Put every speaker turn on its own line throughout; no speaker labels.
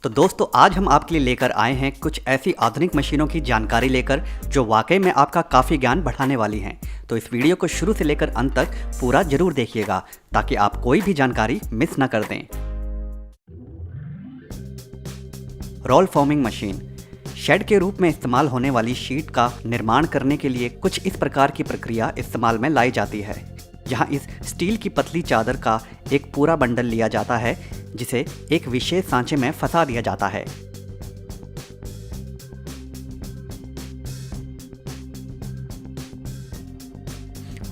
तो दोस्तों आज हम आपके लिए लेकर आए हैं कुछ ऐसी आधुनिक मशीनों की जानकारी लेकर जो वाकई में आपका काफ़ी ज्ञान बढ़ाने वाली हैं। तो इस वीडियो को शुरू से लेकर अंत तक पूरा जरूर देखिएगा ताकि आप कोई भी जानकारी मिस ना कर दें। रोल फॉर्मिंग मशीन शेड के रूप में इस्तेमाल होने वाली शीट का निर्माण करने के लिए कुछ इस प्रकार की प्रक्रिया इस्तेमाल में लाई जाती है। यहाँ इस स्टील की पतली चादर का एक पूरा बंडल लिया जाता है जिसे एक विशेष सांचे में फंसा दिया जाता है।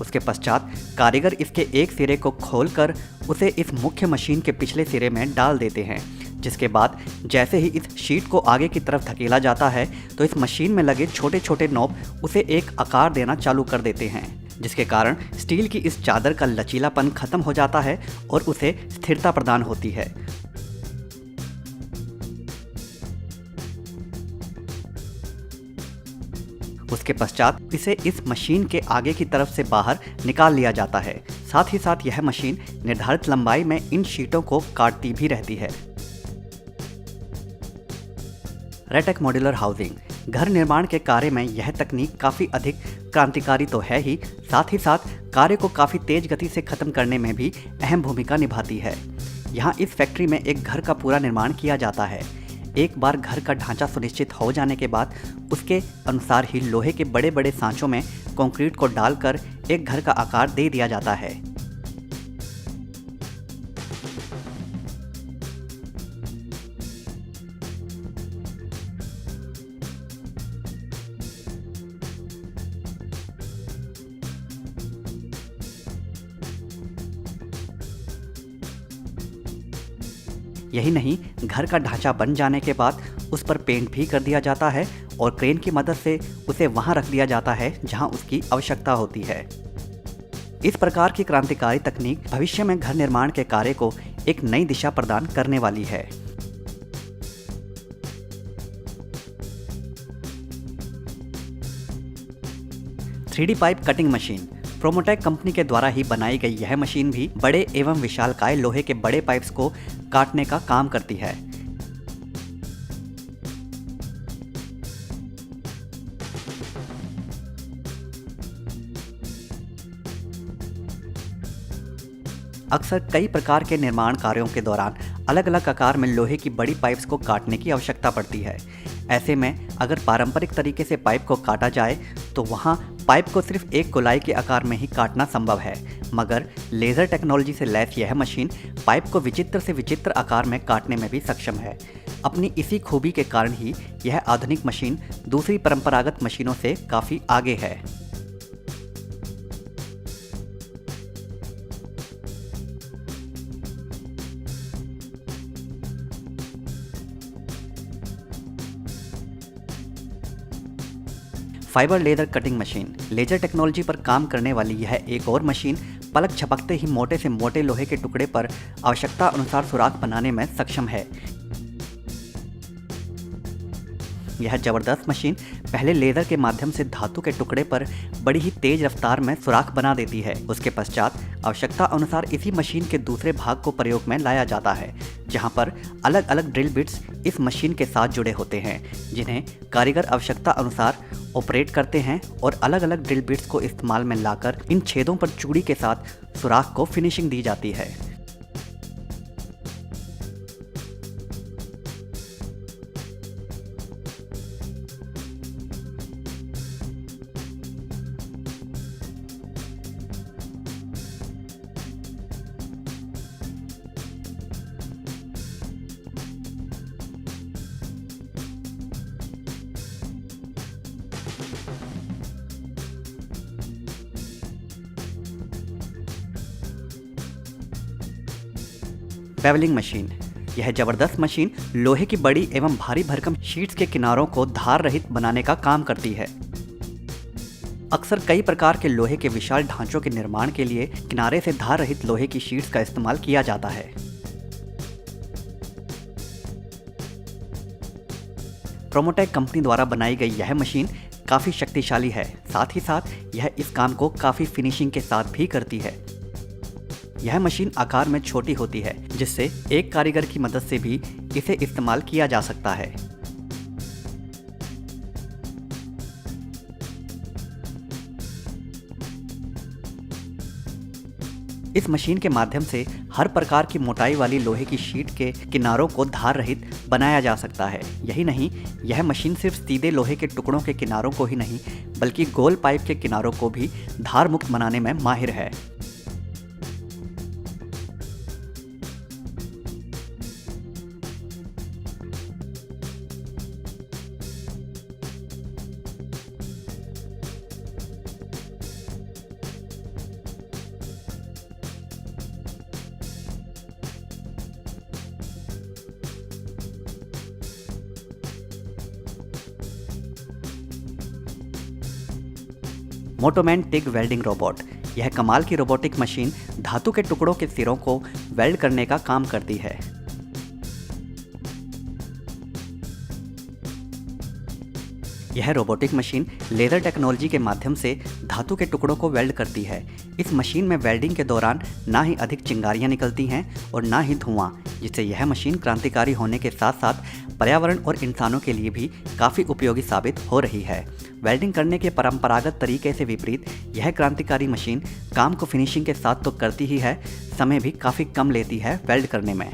उसके पश्चात कारीगर इसके एक सिरे को खोलकर उसे इस मुख्य मशीन के पिछले सिरे में डाल देते हैं, जिसके बाद जैसे ही इस शीट को आगे की तरफ धकेला जाता है तो इस मशीन में लगे छोटे छोटे नॉब उसे एक आकार देना चालू कर देते हैं, जिसके कारण स्टील की इस चादर का लचीलापन खत्म हो जाता है और उसे स्थिरता प्रदान होती है। उसके पश्चात इसे इस मशीन के आगे की तरफ से बाहर निकाल लिया जाता है। साथ ही साथ यह मशीन निर्धारित लंबाई में इन शीटों को काटती भी रहती है। रेटेक मॉड्यूलर हाउसिंग घर निर्माण के कार्य में यह तकनीक काफ़ी अधिक क्रांतिकारी तो है ही, साथ ही साथ कार्य को काफ़ी तेज गति से खत्म करने में भी अहम भूमिका निभाती है। यहाँ इस फैक्ट्री में एक घर का पूरा निर्माण किया जाता है। एक बार घर का ढांचा सुनिश्चित हो जाने के बाद उसके अनुसार ही लोहे के बड़े बड़े सांचों में कंक्रीट को डालकर एक घर का आकार दे दिया जाता है। यही नहीं, घर का ढांचा बन जाने के बाद उस पर पेंट भी कर दिया जाता है और क्रेन की मदद से उसे वहां रख दिया जाता है जहां उसकी आवश्यकता होती है। इस प्रकार की क्रांतिकारी तकनीक भविष्य में घर निर्माण के कार्य को एक नई दिशा प्रदान करने वाली है। Three D pipe cutting machine Promotech company के द्वारा ही बनाई गई यह मशीन भी बड़े एवं विशालकाय लोहे के बड़े पाइप्स को काटने का काम करती है। अक्सर कई प्रकार के निर्माण कार्यों के दौरान अलग अलग आकार में लोहे की बड़ी पाइप्स को काटने की आवश्यकता पड़ती है। ऐसे में अगर पारंपरिक तरीके से पाइप को काटा जाए तो वहाँ पाइप को सिर्फ एक गोलाई के आकार में ही काटना संभव है, मगर लेज़र टेक्नोलॉजी से लैस यह मशीन पाइप को विचित्र से विचित्र आकार में काटने में भी सक्षम है। अपनी इसी खूबी के कारण ही यह आधुनिक मशीन दूसरी परंपरागत मशीनों से काफ़ी आगे है। Fibre laser cutting machine laser technology पर काम करने वाली यह एक और मशीन पलक झपकते ही मोटे से मोटे लोहे के टुकड़े पर आवश्यकता अनुसार सुराख बनाने में सक्षम है। यह जबरदस्त मशीन पहले लेजर के माध्यम से धातु के टुकड़े पर बड़ी ही तेज रफ्तार में सुराख बना देती है। उसके पश्चात आवश्यकता अनुसार इसी मशीन के दूसरे भाग को प्रयोग में लाया जाता है, जहां पर अलग अलग ड्रिल बिट्स इस मशीन के साथ जुड़े होते हैं, जिन्हें कारीगर आवश्यकता अनुसार ऑपरेट करते हैं और अलग अलग ड्रिल बिट्स को इस्तेमाल में लाकर इन छेदों पर चूड़ी के साथ सुराख को फिनिशिंग दी जाती है। बेवलिंग मशीन यह जबरदस्त मशीन लोहे की बड़ी एवं भारी भरकम शीट्स के किनारों को धार रहित बनाने का काम करती है। अक्सर कई प्रकार के लोहे के विशाल ढांचों के निर्माण के लिए किनारे से धार रहित लोहे की शीट्स का इस्तेमाल किया जाता है। प्रोमोटेक कंपनी द्वारा बनाई गई यह मशीन काफ़ी शक्तिशाली है, साथ ही साथ यह इस काम को काफ़ी फिनिशिंग के साथ भी करती है। यह मशीन आकार में छोटी होती है, जिससे एक कारीगर की मदद से भी इसे इस्तेमाल किया जा सकता है। इस मशीन के माध्यम से हर प्रकार की मोटाई वाली लोहे की शीट के किनारों को धार रहित बनाया जा सकता है। यही नहीं, यह मशीन सिर्फ सीधे लोहे के टुकड़ों के किनारों को ही नहीं, बल्कि गोल पाइप के किनारों को भी धार मुक्त बनाने में माहिर है। मोटोमैन टिग वेल्डिंग रोबोट। यह कमाल की रोबोटिक मशीन धातु के टुकड़ों के सिरों को वेल्ड करने का काम करती है। यह रोबोटिक मशीन लेजर टेक्नोलॉजी के माध्यम से धातु के टुकड़ों को वेल्ड करती है। इस मशीन में वेल्डिंग के दौरान ना ही अधिक चिंगारियां निकलती हैं और ना ही धुआं, जिससे यह मशीन क्रांतिकारी होने के साथ साथ पर्यावरण और इंसानों के लिए भी काफ़ी उपयोगी साबित हो रही है। वेल्डिंग करने के परंपरागत तरीके से विपरीत यह क्रांतिकारी मशीन काम को फिनिशिंग के साथ तो करती ही है, समय भी काफ़ी कम लेती है वेल्ड करने में।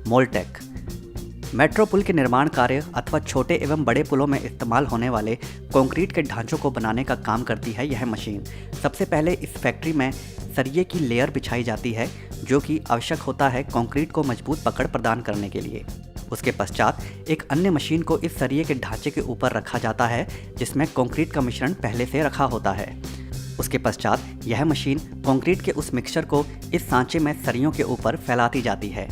मोल्टेक। मेट्रो पुल के निर्माण कार्य अथवा छोटे एवं बड़े पुलों में इस्तेमाल होने वाले कंक्रीट के ढांचों को बनाने का काम करती है यह मशीन। सबसे पहले इस फैक्ट्री में सरिये की लेयर बिछाई जाती है, जो कि आवश्यक होता है कंक्रीट को मजबूत पकड़ प्रदान करने के लिए। उसके पश्चात एक अन्य मशीन को इस सरिये के ढांचे के ऊपर रखा जाता है, जिसमें कंक्रीट का मिश्रण पहले से रखा होता है। उसके पश्चात यह मशीन कंक्रीट के उस मिक्सचर को इस सांचे में सरियों के ऊपर फैलाती जाती है।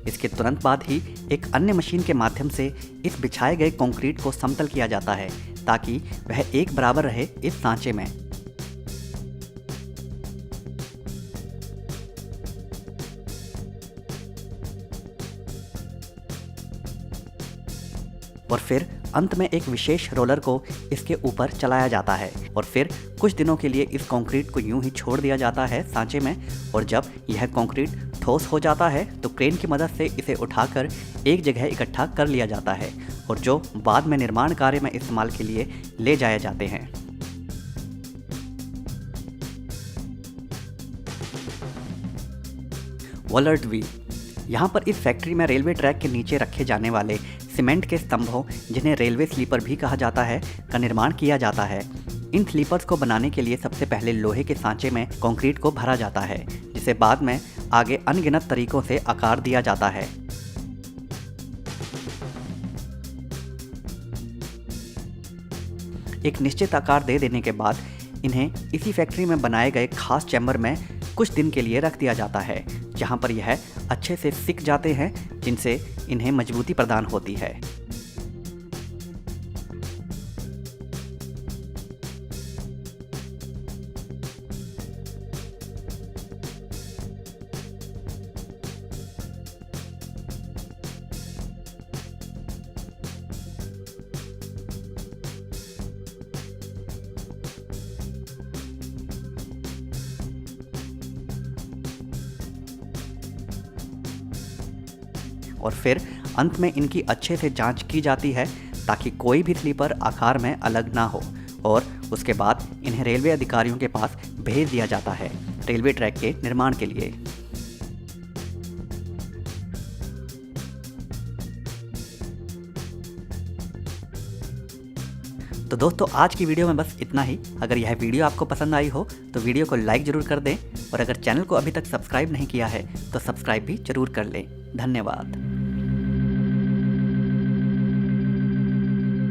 इसके तुरंत बाद ही एक अन्य मशीन के माध्यम से इस बिछाए गए कंक्रीट को समतल किया जाता है, ताकि वह एक बराबर रहे इस सांचे में। और फिर अंत में एक विशेष रोलर को इसके ऊपर चलाया जाता है और फिर कुछ दिनों के लिए इस कंक्रीट को यूं ही छोड़ दिया जाता है सांचे में। और जब यह कंक्रीट ठोस हो जाता है तो क्रेन की मदद से इसे उठाकर एक जगह इकट्ठा कर लिया जाता है, और जो बाद में निर्माण कार्य में इस्तेमाल के लिए ले जाए जाते हैं। वॉलर्ट व्हील। यहाँ पर इस फैक्ट्री में रेलवे ट्रैक के नीचे रखे जाने वाले सीमेंट के स्तंभों, जिन्हें रेलवे स्लीपर भी कहा जाता है, का निर्माण किया जाता है। इन स्लीपर्स को बनाने के लिए सबसे पहले लोहे के सांचे में कंक्रीट को भरा जाता है, जिसे बाद में आगे अनगिनत तरीकों से आकार दिया जाता है। एक निश्चित आकार दे देने के बाद इन्हें इसी फैक्ट्री में बनाए गए खास चैम्बर में कुछ दिन के लिए रख दिया जाता है, जहां पर यह अच्छे से सिक जाते हैं, जिनसे इन्हें मजबूती प्रदान होती है। और फिर अंत में इनकी अच्छे से जांच की जाती है, ताकि कोई भी स्लीपर आकार में अलग ना हो, और उसके बाद इन्हें रेलवे अधिकारियों के पास भेज दिया जाता है रेलवे ट्रैक के निर्माण के लिए। तो दोस्तों आज की वीडियो में बस इतना ही। अगर यह वीडियो आपको पसंद आई हो तो वीडियो को लाइक ज़रूर कर दें और अगर चैनल को अभी तक सब्सक्राइब नहीं किया है तो सब्सक्राइब भी ज़रूर कर लें। धन्यवाद।